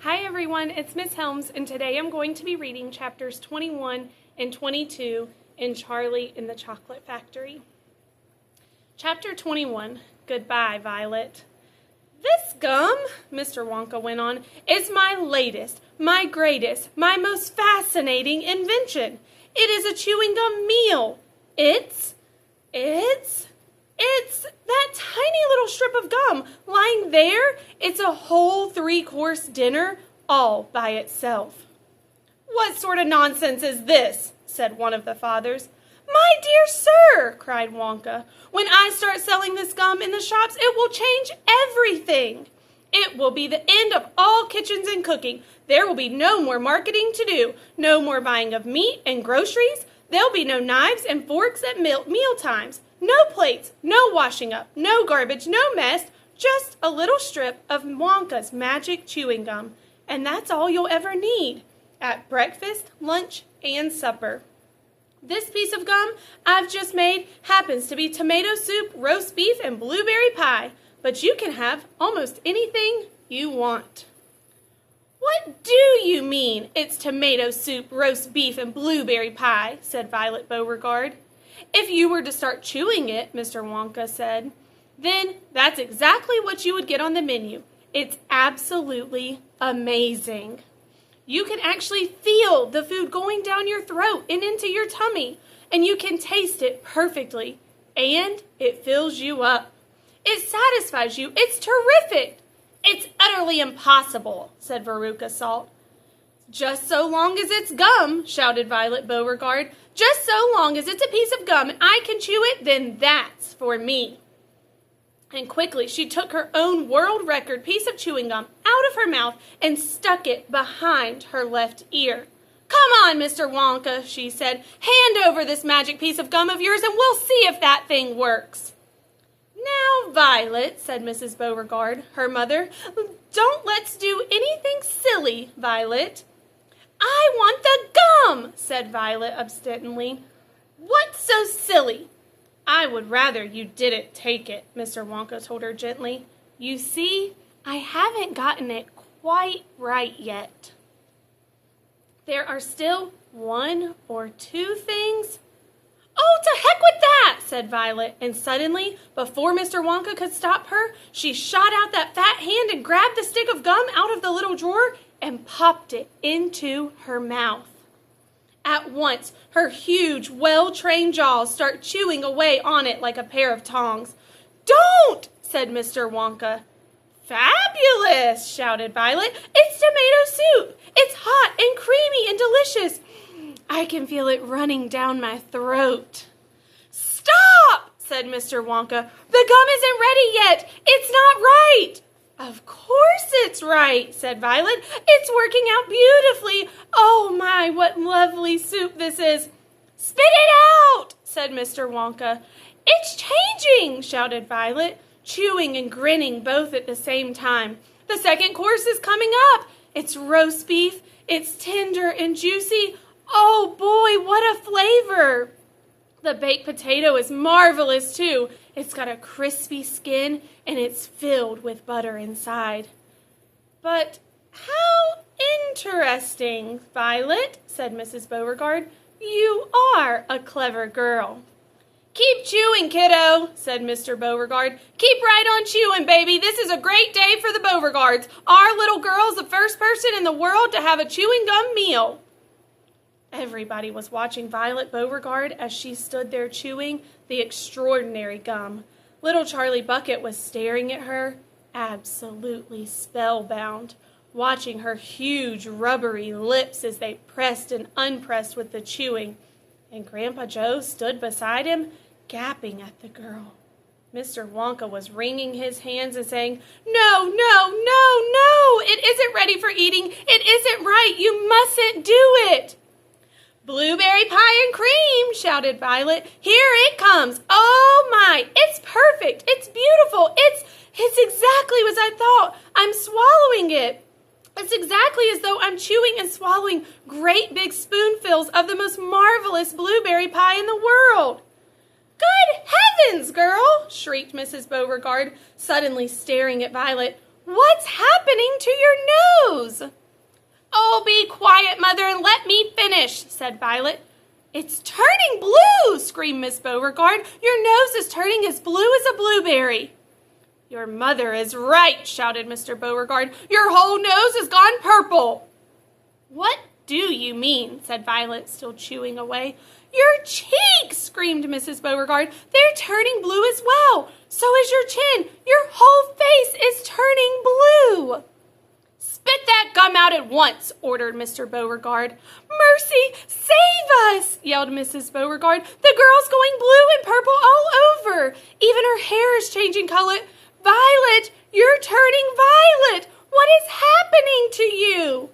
Hi everyone, it's Miss Helms, and today I'm going to be reading chapters 21 and 22 in Charlie in the Chocolate Factory. Chapter 21, Goodbye, Violet. This gum, Mr. Wonka went on, is my latest, my greatest, my most fascinating invention. It is a chewing gum meal. It's that tiny little strip of gum lying there. It's a whole 3-course dinner all by itself. What sort of nonsense is this? Said one of the fathers. My dear sir, cried Wonka, when I start selling this gum in the shops, it will change everything. It will be the end of all kitchens and cooking. There will be no more marketing to do, no more buying of meat and groceries. There'll be no knives and forks at meal times. No plates, no washing up, no garbage, no mess, just a little strip of Wonka's magic chewing gum. And that's all you'll ever need at breakfast, lunch, and supper. This piece of gum I've just made happens to be tomato soup, roast beef, and blueberry pie, but you can have almost anything you want. What do you mean it's tomato soup, roast beef, and blueberry pie? Said Violet Beauregard. If you were to start chewing it, Mr. Wonka said, then that's exactly what you would get on the menu. It's absolutely amazing. You can actually feel the food going down your throat and into your tummy, and you can taste it perfectly, and it fills you up. It satisfies you. It's terrific. It's utterly impossible, said Veruca Salt. Just so long as it's gum, shouted Violet Beauregard. Just so long as it's a piece of gum and I can chew it, then that's for me. And quickly she took her own world record piece of chewing gum out of her mouth and stuck it behind her left ear. Come on, Mr. Wonka, she said. Hand over this magic piece of gum of yours and we'll see if that thing works. Now, Violet, said Mrs. Beauregard, her mother, don't let's do anything silly, Violet. I want the gum, said Violet obstinately. What's so silly? I would rather you didn't take it, Mr. Wonka told her gently. You see, I haven't gotten it quite right yet. There are still 1 or 2 things. Oh, to heck with that, said Violet, and suddenly, before Mr. Wonka could stop her, she shot out that fat hand and grabbed the stick of gum out of the little drawer and popped it into her mouth. At once, her huge, well-trained jaws start chewing away on it like a pair of tongs. Don't, said Mr. Wonka. Fabulous, shouted Violet. It's tomato soup. It's hot and creamy and delicious. I can feel it running down my throat. Stop, said Mr. Wonka. The gum isn't ready yet. It's not right. Of course it's right, said Violet. It's working out beautifully. Oh my, what lovely soup this is. Spit it out, said Mr. Wonka. It's changing, shouted Violet, chewing and grinning both at the same time. The second course is coming up. It's roast beef. It's tender and juicy. Oh boy, what a flavor! The baked potato is marvelous too. It's got a crispy skin and it's filled with butter inside. But how interesting, Violet, said Mrs. Beauregard. You are a clever girl. Keep chewing, kiddo, said Mr. Beauregard. Keep right on chewing, baby. This is a great day for the Beauregards. Our little girl's the first person in the world to have a chewing gum meal. Everybody was watching Violet Beauregard as she stood there chewing the extraordinary gum. Little Charlie Bucket was staring at her, absolutely spellbound, watching her huge rubbery lips as they pressed and unpressed with the chewing. And Grandpa Joe stood beside him, gaping at the girl. Mr. Wonka was wringing his hands and saying, No, no, no, no! It isn't ready for eating! It isn't right! You mustn't do it! Blueberry pie and cream, shouted Violet. Here it comes. Oh my, it's perfect. It's beautiful. It's exactly as I thought. I'm swallowing it. It's exactly as though I'm chewing and swallowing great big spoonfuls of the most marvelous blueberry pie in the world. Good heavens, girl, shrieked Mrs. Beauregard, suddenly staring at Violet. What's happening to your nose? Mother, and let me finish, said Violet. It's turning blue, screamed Miss Beauregard. Your nose is turning as blue as a blueberry. Your mother is right, shouted Mr. Beauregard. Your whole nose has gone purple. What do you mean, said Violet, still chewing away. Your cheeks, screamed Mrs. Beauregard. They're turning blue as well. So is your chin. Your whole face is turning blue. Spit that gum out at once, ordered Mr. Beauregard. Mercy, save us, yelled Mrs. Beauregard. The girl's going blue and purple all over. Even her hair is changing color. Violet, you're turning violet. What is happening to you?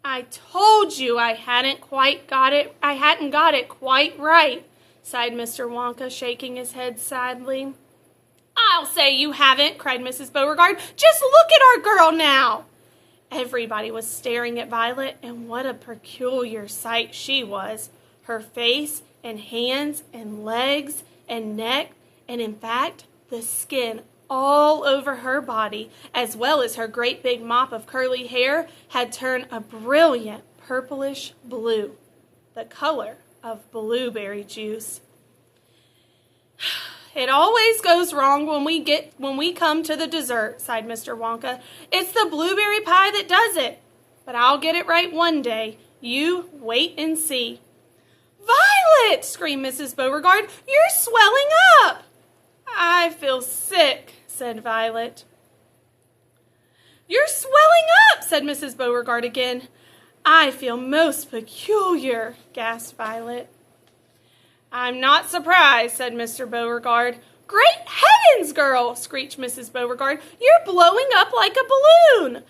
I told you I hadn't got it quite right, sighed Mr. Wonka, shaking his head sadly. I'll say you haven't, cried Mrs. Beauregard. Just look at our girl now. Everybody was staring at Violet, and what a peculiar sight she was. Her face and hands and legs and neck, and in fact, the skin all over her body, as well as her great big mop of curly hair, had turned a brilliant purplish blue, the color of blueberry juice. It always goes wrong when we come to the dessert, sighed Mr. Wonka. It's the blueberry pie that does it. But I'll get it right one day. You wait and see. Violet, screamed Mrs. Beauregard, you're swelling up. I feel sick, said Violet. You're swelling up, said Mrs. Beauregard again. I feel most peculiar, gasped Violet. I'm not surprised, said Mr. Beauregard. Great heavens, girl, screeched Mrs. Beauregard. You're blowing up like a balloon.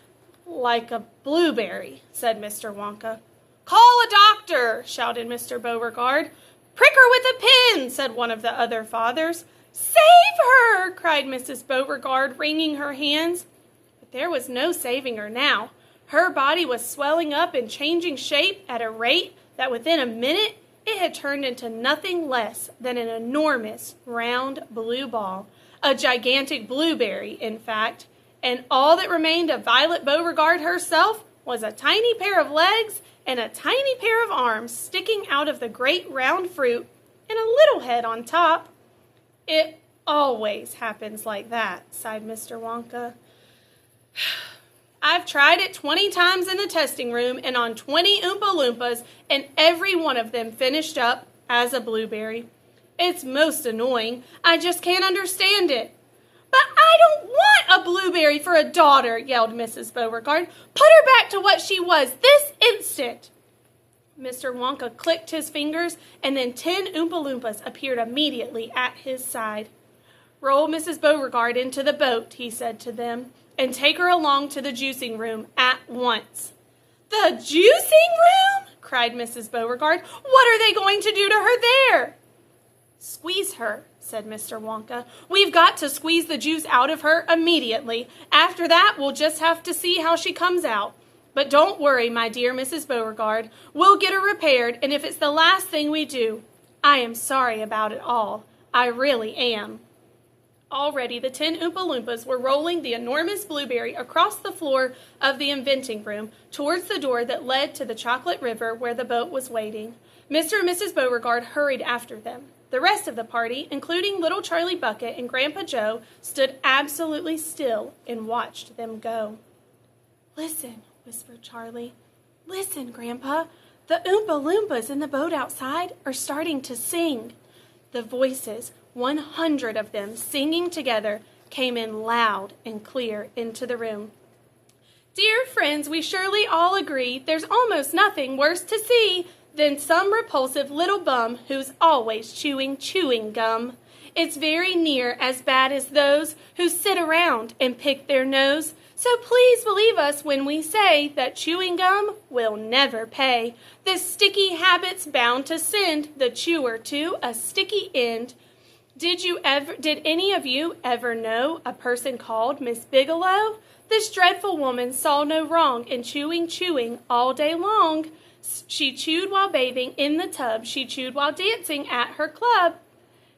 Like a blueberry, said Mr. Wonka. Call a doctor, shouted Mr. Beauregard. Prick her with a pin, said one of the other fathers. Save her, cried Mrs. Beauregard, wringing her hands. But there was no saving her now. Her body was swelling up and changing shape at a rate that within a minute it had turned into nothing less than an enormous round blue ball, a gigantic blueberry, in fact, and all that remained of Violet Beauregard herself was a tiny pair of legs and a tiny pair of arms sticking out of the great round fruit and a little head on top. It always happens like that, sighed Mr. Wonka. I've tried it 20 times in the testing room and on 20 Oompa Loompas, and every one of them finished up as a blueberry. It's most annoying. I just can't understand it. But I don't want a blueberry for a daughter, yelled Mrs. Beauregard. Put her back to what she was this instant. Mr. Wonka clicked his fingers, and then 10 Oompa Loompas appeared immediately at his side. Roll Mrs. Beauregard into the boat, he said to them, and take her along to the juicing room at once. The juicing room? Cried Mrs. Beauregard. What are they going to do to her there? Squeeze her, said Mr. Wonka. We've got to squeeze the juice out of her immediately. After that, we'll just have to see how she comes out. But don't worry, my dear Mrs. Beauregard. We'll get her repaired, and if it's the last thing we do, I am sorry about it all. I really am. Already the 10 Oompa Loompas were rolling the enormous blueberry across the floor of the inventing room towards the door that led to the chocolate river where the boat was waiting. Mr. and Mrs. Beauregard hurried after them. The rest of the party, including little Charlie Bucket and Grandpa Joe, stood absolutely still and watched them go. Listen, whispered Charlie. Listen, Grandpa. The Oompa Loompas in the boat outside are starting to sing. The voices, 100 of them singing together, came in loud and clear into the room. Dear friends, we surely all agree there's almost nothing worse to see than some repulsive little bum who's always chewing gum. It's very near as bad as those who sit around and pick their nose. So please believe us when we say that chewing gum will never pay. This sticky habit's bound to send the chewer to a sticky end. Did any of you ever know a person called Miss Bigelow? This dreadful woman saw no wrong in chewing all day long. She chewed while bathing in the tub. She chewed while dancing at her club.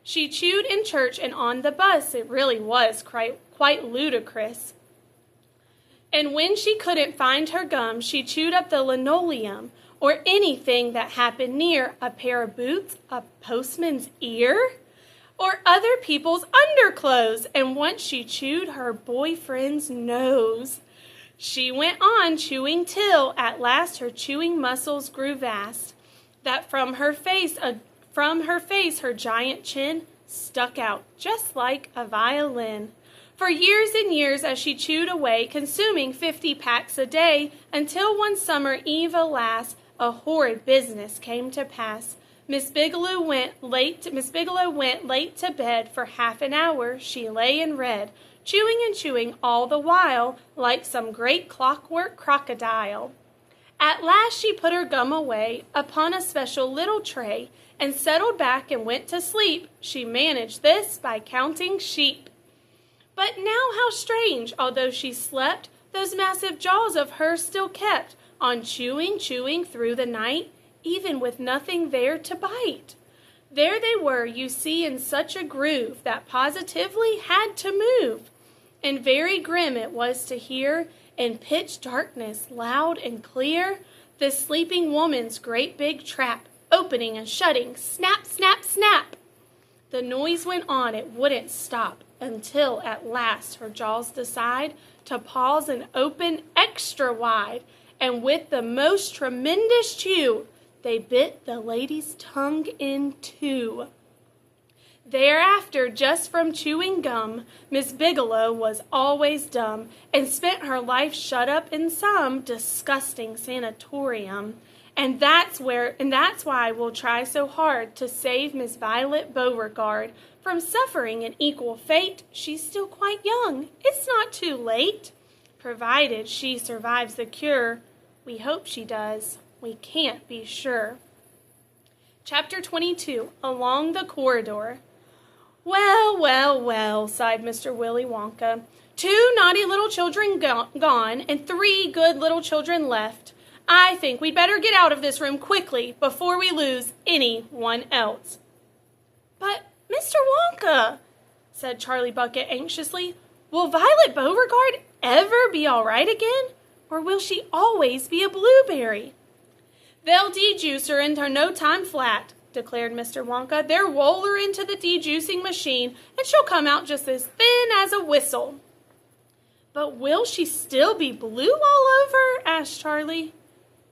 She chewed in church and on the bus. It really was quite ludicrous. And when she couldn't find her gum, she chewed up the linoleum or anything that happened near a pair of boots, a postman's ear, or other people's underclothes. And once she chewed her boyfriend's nose. She went on chewing till at last her chewing muscles grew vast, that from her face her giant chin stuck out just like a violin. For years and years as she chewed away, consuming 50 packs a day, until one summer eve, alas, a horrid business came to pass. Miss Bigelow went late to bed. For half an hour she lay and read, chewing and chewing all the while, like some great clockwork crocodile. At last she put her gum away upon a special little tray, and settled back and went to sleep. She managed this by counting sheep. But now how strange, although she slept, those massive jaws of hers still kept on chewing through the night, even with nothing there to bite. There they were, you see, in such a groove that positively had to move. And very grim it was to hear, in pitch darkness, loud and clear, this sleeping woman's great big trap, opening and shutting, snap, snap, snap. The noise went on, it wouldn't stop, until at last her jaws decide to pause and open extra wide, and with the most tremendous chew, they bit the lady's tongue in two. Thereafter, just from chewing gum, Miss Bigelow was always dumb, and spent her life shut up in some disgusting sanatorium. And that's why we'll try so hard to save Miss Violet Beauregard from suffering an equal fate. She's still quite young. It's not too late. Provided she survives the cure. We hope she does. We can't be sure. Chapter 22, Along the Corridor. Well, well, well, sighed Mr. Willy Wonka. 2 naughty little children gone, and 3 good little children left. I think we'd better get out of this room quickly before we lose anyone else. But, Mr. Wonka, said Charlie Bucket anxiously, will Violet Beauregard ever be all right again? Or will she always be a blueberry? They'll de-juice her into no time flat, declared Mr. Wonka. They'll roll her into the de-juicing machine, and she'll come out just as thin as a whistle. But will she still be blue all over? Asked Charlie.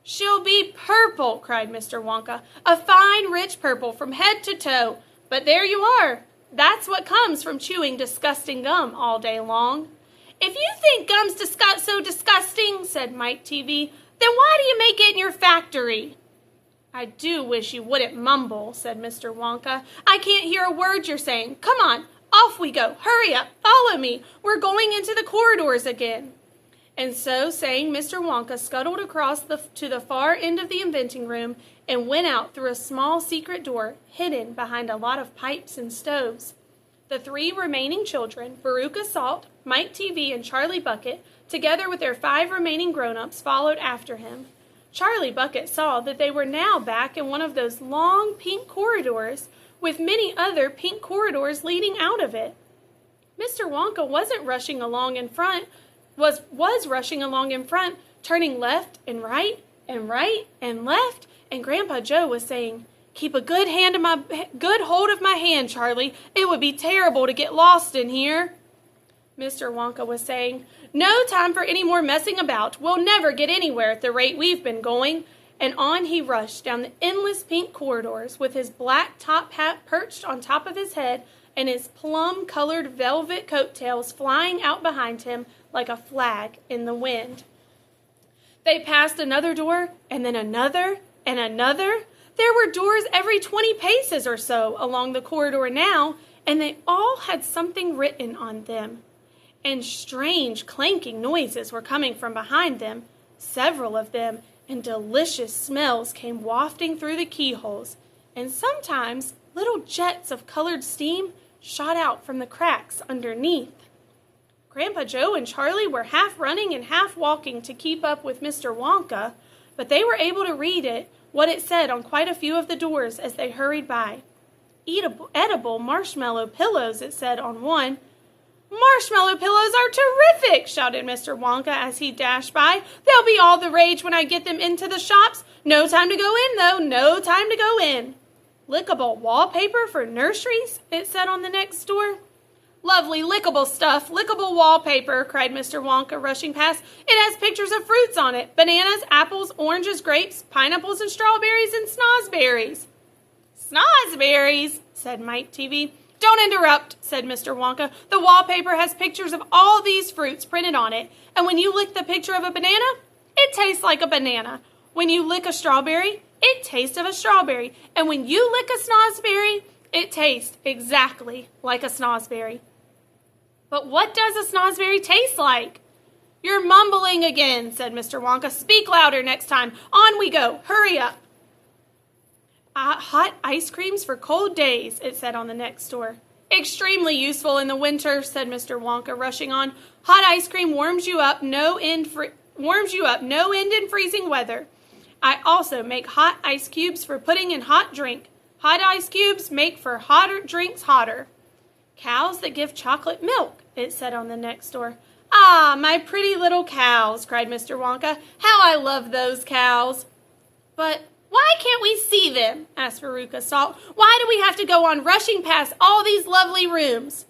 She'll be purple, cried Mr. Wonka. A fine, rich purple from head to toe. But there you are. That's what comes from chewing disgusting gum all day long. If you think gum's so disgusting, said Mike TV, then why do you make it in your factory? I do wish you wouldn't mumble, said Mr. Wonka. I can't hear a word you're saying. Come on, off we go. Hurry up, follow me. We're going into the corridors again. And so saying, Mr. Wonka scuttled across to the far end of the inventing room and went out through a small secret door hidden behind a lot of pipes and stoves. The 3 remaining children, Veruca Salt, Mike TV, and Charlie Bucket, together with their 5 remaining grown-ups, followed after him. Charlie Bucket saw that they were now back in one of those long pink corridors with many other pink corridors leading out of it. Mr. Wonka wasn't rushing along in front, was rushing along in front, turning left and right and left, and Grandpa Joe was saying, "Keep a good hold of my hand, Charlie. It would be terrible to get lost in here." Mr. Wonka was saying, "No time for any more messing about. We'll never get anywhere at the rate we've been going." And on he rushed down the endless pink corridors with his black top hat perched on top of his head and his plum-colored velvet coattails flying out behind him like a flag in the wind. They passed another door, and then another, and another. There were doors every 20 paces or so along the corridor now, and they all had something written on them. And strange clanking noises were coming from behind them, several of them, and delicious smells came wafting through the keyholes, and sometimes little jets of colored steam shot out from the cracks underneath. Grandpa Joe and Charlie were half running and half walking to keep up with Mr. Wonka, but they were able to read what it said on quite a few of the doors as they hurried by. Edible marshmallow pillows, it said on one. Marshmallow pillows are terrific, shouted Mr. Wonka as he dashed by. They'll be all the rage when I get them into the shops. No time to go in, though. No time to go in. Lickable wallpaper for nurseries, it said on the next door. Lovely lickable stuff, lickable wallpaper, cried Mr. Wonka, rushing past. It has pictures of fruits on it. Bananas, apples, oranges, grapes, pineapples, and strawberries, and snozberries. Snozberries, said Mike TV. Don't interrupt, said Mr. Wonka. The wallpaper has pictures of all these fruits printed on it, and when you lick the picture of a banana, it tastes like a banana. When you lick a strawberry, it tastes of a strawberry, and when you lick a snozberry, it tastes exactly like a snozberry. But what does a snozberry taste like? You're mumbling again, said Mr. Wonka. Speak louder next time. On we go. Hurry up. Hot ice creams for cold days, it said on the next door. Extremely useful in the winter, said Mr. Wonka, rushing on. Hot ice cream warms you up no end in freezing weather. I also make hot ice cubes for putting in hot drink. Hot ice cubes make for hotter drinks hotter. Cows that give chocolate milk, it said on the next door. Ah, my pretty little cows, cried Mr. Wonka. How I love those cows. But why can't we see them? Asked Veruca Salt. Why do we have to go on rushing past all these lovely rooms?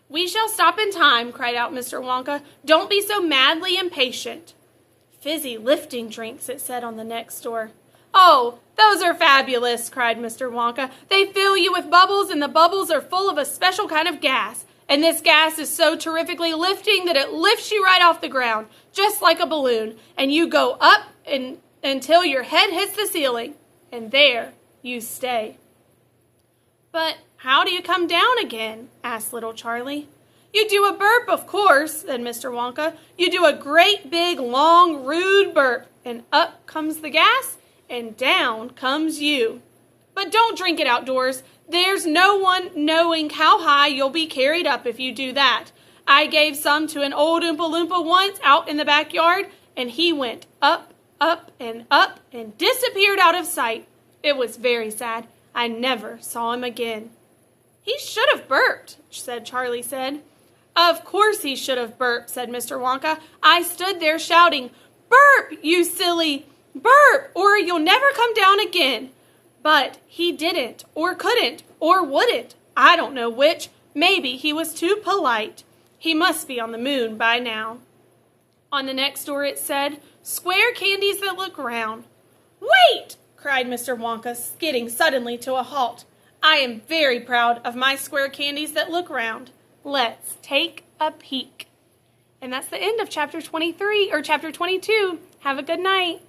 We shall stop in time, cried out Mr. Wonka. Don't be so madly impatient. Fizzy lifting drinks, it said on the next door. Oh, those are fabulous, cried Mr. Wonka. They fill you with bubbles, and the bubbles are full of a special kind of gas. And this gas is so terrifically lifting that it lifts you right off the ground, just like a balloon. And you go up until your head hits the ceiling, and there you stay. But how do you come down again? Asked little Charlie. You do a burp, of course, said Mr. Wonka. You do a great big, long, rude burp, and up comes the gas, and down comes you. But don't drink it outdoors. There's no one knowing how high you'll be carried up if you do that. I gave some to an old Oompa Loompa once out in the backyard, and he went up, up, and disappeared out of sight. It was very sad. I never saw him again. He should have burped, said Charlie said. Of course he should have burped, said Mr. Wonka. I stood there shouting, Burp, you silly! Burp, or you'll never come down again. But he didn't, or couldn't, or wouldn't. I don't know which. Maybe he was too polite. He must be on the moon by now. On the next door it said, Square candies that look round. Wait! Cried Mr. Wonka, skidding suddenly to a halt. I am very proud of my square candies that look round. Let's take a peek. And that's the end of chapter 23, or chapter 22. Have a good night.